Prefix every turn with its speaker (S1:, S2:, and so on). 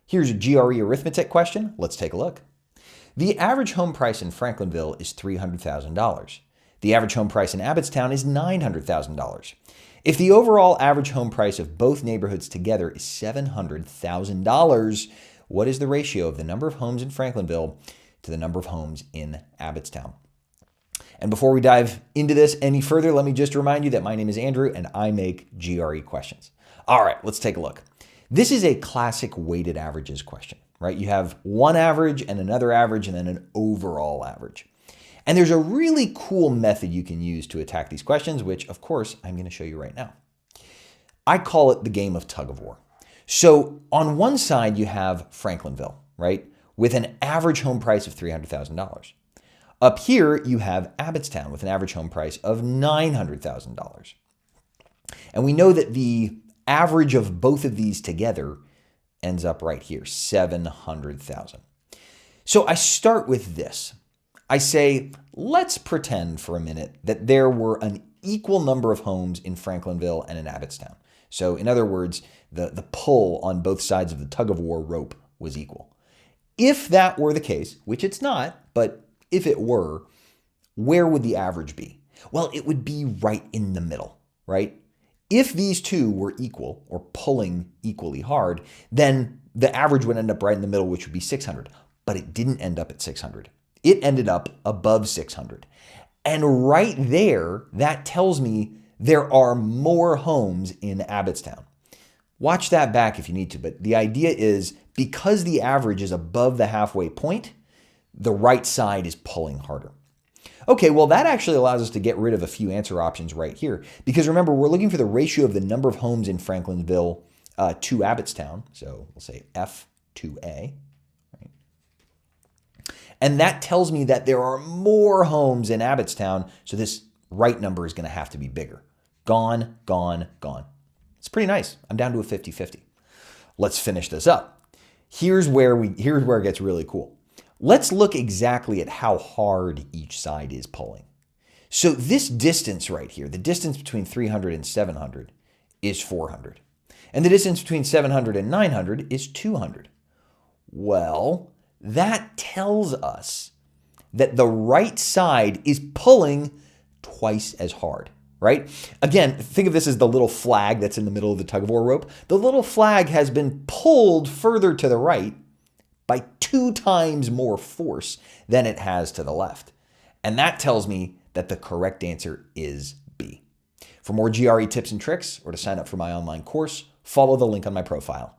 S1: Here's a GRE arithmetic question. Let's take a look. The average home price in Franklinville is $300,000. The average home price in Abbottstown is $900,000. If the overall average home price of both neighborhoods together is $700,000, what is the ratio of the number of homes in Franklinville to the number of homes in Abbottstown? And before we dive into this any further, let me just remind you that my name is Andrew and I make GRE questions. All right, let's take a look. This is a classic weighted averages question, right? You have one average and another average and then an overall average. And there's a really cool method you can use to attack these questions, which of course I'm going to show you right now. I call it the game of tug of war. So on one side you have Franklinville, right? With an average home price of $300,000. Up here, you have Abbottstown with an average home price of $900,000. And we know that the average of both of these together ends up right here, $700,000. So I start with this. I say, let's pretend for a minute that there were an equal number of homes in Franklinville and in Abbottstown. So in other words, the pull on both sides of the tug of war rope was equal. If that were the case, which it's not, but if it were, where would the average be? Well, it would be right in the middle, right? If these two were equal or pulling equally hard, then the average would end up right in the middle, which would be 600. But it didn't end up at 600. It ended up above 600. And right there, that tells me there are more homes in Abbottstown. Watch that back if you need to, but the idea is because the average is above the halfway point, the right side is pulling harder. Okay, well, that actually allows us to get rid of a few answer options right here. Because remember, we're looking for the ratio of the number of homes in Franklinville to Abbottstown. So we'll say F to A. Right? And that tells me that there are more homes in Abbottstown. So this right number is going to have to be bigger. Gone, gone, gone. It's pretty nice. I'm down to a 50-50. Let's finish this up. Here's where it gets really cool. Let's look exactly at how hard each side is pulling. So this distance right here, the distance between 300 and 700 is 400. And the distance between 700 and 900 is 200. Well, that tells us that the right side is pulling twice as hard, right? Again, think of this as the little flag that's in the middle of the tug of war rope. The little flag has been pulled further to the right by 2 times more force than it has to the left. And that tells me that the correct answer is B. For more GRE tips and tricks or to sign up for my online course, follow the link on my profile.